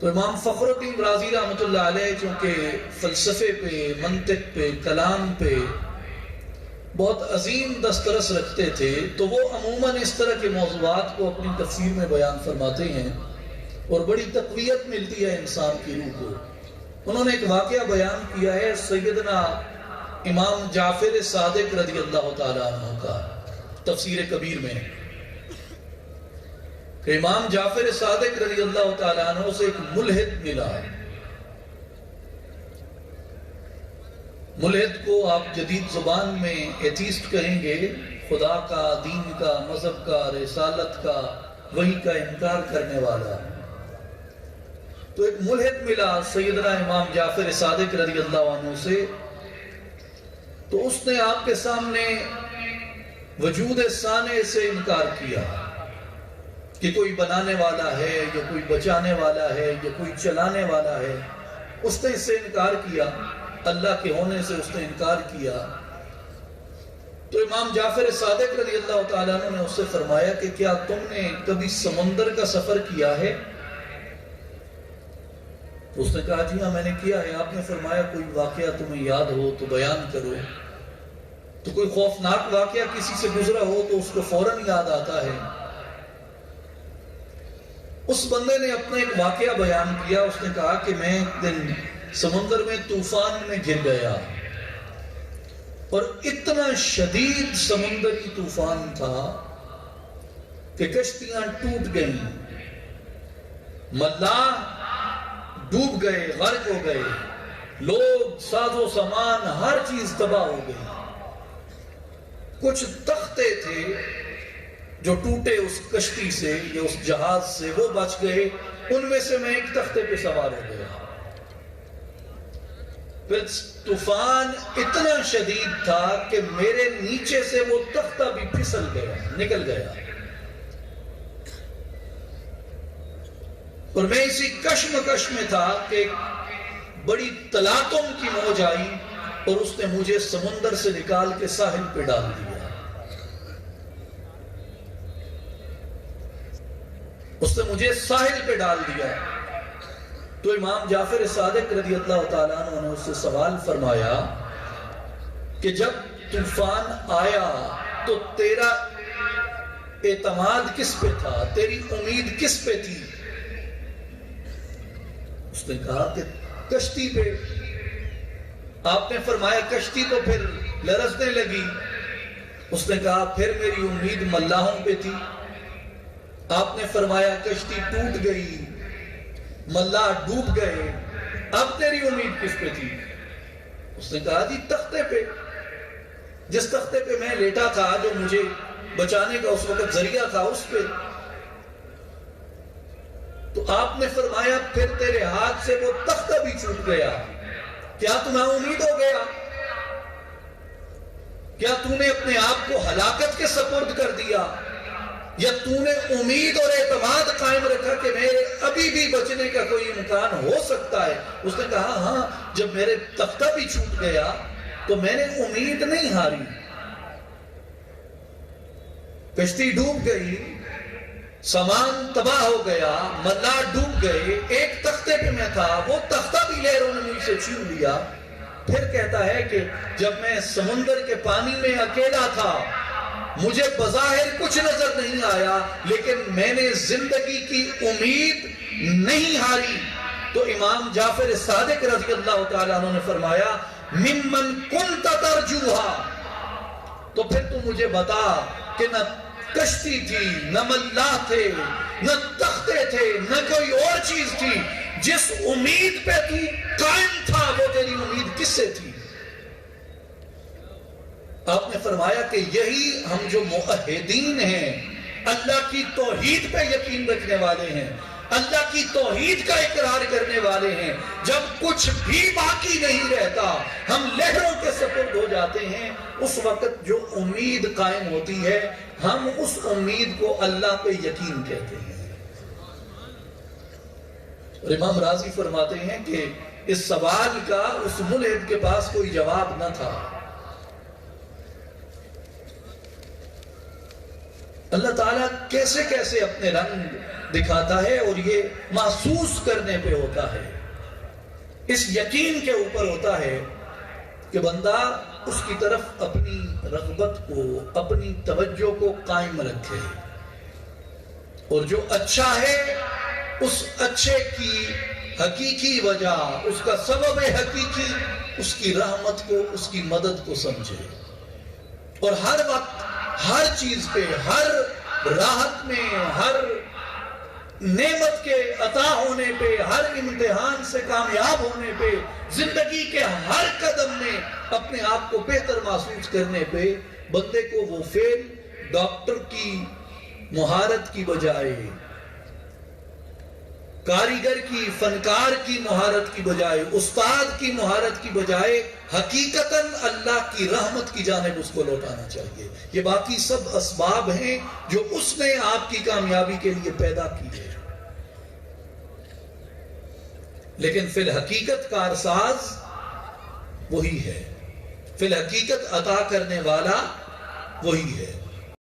تو امام فخر الدین رازی رحمۃ اللہ علیہ چونکہ فلسفے پہ، منطق پہ، کلام پہ بہت عظیم دسترس رکھتے تھے، تو وہ عموماً اس طرح کے موضوعات کو اپنی تفسیر میں بیان فرماتے ہیں اور بڑی تقویت ملتی ہے انسان کی روح کو۔ انہوں نے ایک واقعہ بیان کیا ہے سیدنا امام جعفر صادق رضی اللہ تعالیٰ عنہ کا تفسیر کبیر میں، کہ امام جعفر صادق رضی اللہ تعالیٰ عنہ سے ایک ملحد ملا۔ ملحد کو آپ جدید زبان میں ایتھیسٹ کہیں گے، خدا کا، دین کا، مذہب کا، رسالت کا، وحی کا انکار کرنے والا۔ تو ایک ملحد ملا سیدنا امام جعفر صادق رضی اللہ عنہ سے، تو اس نے آپ کے سامنے وجود ثانی سے انکار کیا کہ کوئی بنانے والا ہے یا کوئی بچانے والا ہے یا کوئی چلانے والا ہے۔ اس نے اس سے انکار کیا، اللہ کے ہونے سے اس نے انکار کیا۔ تو امام جعفر صادق رضی اللہ تعالیٰ عنہ نے اس سے فرمایا کہ کیا تم نے کبھی سمندر کا سفر کیا ہے؟ تو اس نے کہا جی ہاں میں نے کیا ہے۔ آپ نے فرمایا کوئی واقعہ تمہیں یاد ہو تو بیان کرو۔ تو کوئی خوفناک واقعہ کسی سے گزرا ہو تو اس کو فوراً یاد آتا ہے۔ اس بندے نے اپنا ایک واقعہ بیان کیا۔ اس نے کہا کہ میں ایک دن سمندر میں طوفان میں گر گیا، اور اتنا شدید سمندری طوفان تھا کہ کشتیاں ٹوٹ گئیں، ملاح ڈوب گئے، غرق ہو گئے، لوگ، ساز و سامان، ہر چیز تباہ ہو گئی۔ کچھ تختے تھے جو ٹوٹے اس کشتی سے یا اس جہاز سے، وہ بچ گئے۔ ان میں سے میں ایک تختے پہ سوار ہو گیا۔ پھر طوفان اتنا شدید تھا کہ میرے نیچے سے وہ تختہ بھی پھسل گیا، نکل گیا، اور میں اسی کشمکش میں تھا کہ بڑی تلاطم کی موج آئی اور اس نے مجھے سمندر سے نکال کے ساحل پہ ڈال دیا۔ اس نے مجھے ساحل پہ ڈال دیا۔ تو امام جعفر صادق رضی اللہ تعالیٰ عنہ نے اس سے سوال فرمایا کہ جب طوفان آیا تو تیرا اعتماد کس پہ تھا، تیری امید کس پہ تھی؟ اس نے کہا کہ کشتی پہ۔ آپ نے فرمایا کشتی تو پھر لرزنے لگی۔ اس نے کہا پھر میری امید ملاحوں پہ تھی۔ آپ نے فرمایا کشتی ٹوٹ گئی، ملاح ڈوب گئے، اب تیری امید کس پہ تھی؟ اس نے کہا جی تختے پہ، جس تختے پہ میں لیٹا تھا، جو مجھے بچانے کا اس وقت ذریعہ تھا، اس پہ۔ تو آپ نے فرمایا پھر تیرے ہاتھ سے وہ تختہ بھی چھوٹ گیا، کیا تمہیں امید ہو گیا؟ کیا تو نے اپنے آپ کو ہلاکت کے سپرد کر دیا، یا تو نے امید اور اعتماد قائم رکھا کہ میرے ابھی بھی بچنے کا کوئی امکان ہو سکتا ہے؟ اس نے کہا ہاں، جب میرے تختہ بھی چھوٹ گیا تو میں نے امید نہیں ہاری۔ کشتی ڈوب گئی، سامان تباہ ہو گیا، ملاح ڈوب گئے، ایک تختے پہ میں تھا، وہ تختہ بھی لہروں نے مجھ سے چھین لیا۔ پھر کہتا ہے کہ جب میں سمندر کے پانی میں اکیلا تھا، مجھے بظاہر کچھ نظر نہیں آیا، لیکن میں نے زندگی کی امید نہیں ہاری۔ تو امام جعفر صادق رضی اللہ تعالیٰ عنہ نے فرمایا ممن کنت ترجوہا، تو پھر تو مجھے بتا کہ نہ کشتی تھی، نہ ملاح تھے، نہ تختے تھے، نہ کوئی اور چیز تھی، جس امید پہ تو قائم تھا وہ تیری امید کس سے تھی؟ آپ نے فرمایا کہ یہی ہم جو موحدین ہیں، اللہ کی توحید پہ یقین رکھنے والے ہیں، اللہ کی توحید کا اقرار کرنے والے ہیں، جب کچھ بھی باقی نہیں رہتا، ہم لہروں کے سپرد ہو جاتے ہیں، اس وقت جو امید قائم ہوتی ہے، ہم اس امید کو اللہ پہ یقین کہتے ہیں۔ اور امام راضی فرماتے ہیں کہ اس سوال کا اس ملحد کے پاس کوئی جواب نہ تھا۔ اللہ تعالیٰ کیسے کیسے اپنے رنگ دکھاتا ہے اور یہ محسوس کرنے پہ ہوتا ہے، اس یقین کے اوپر ہوتا ہے کہ بندہ اس کی طرف اپنی رغبت کو، اپنی توجہ کو قائم رکھے، اور جو اچھا ہے اس اچھے کی حقیقی وجہ، اس کا سبب حقیقی، اس کی رحمت کو، اس کی مدد کو سمجھے، اور ہر وقت ہر چیز پہ، ہر راحت میں، ہر نعمت کے عطا ہونے پہ، ہر امتحان سے کامیاب ہونے پہ، زندگی کے ہر قدم میں اپنے آپ کو بہتر محسوس کرنے پہ بندے کو وہ فعل ڈاکٹر کی مہارت کی بجائے، کاریگر کی، فنکار کی مہارت کی بجائے، استاد کی مہارت کی بجائے حقیقتاً اللہ کی رحمت کی جانب اس کو لوٹانا چاہیے۔ یہ باقی سب اسباب ہیں جو اس نے آپ کی کامیابی کے لیے پیدا کی ہے، لیکن فی الحقیقت کارساز وہی ہے، فی الحقیقت عطا کرنے والا وہی ہے۔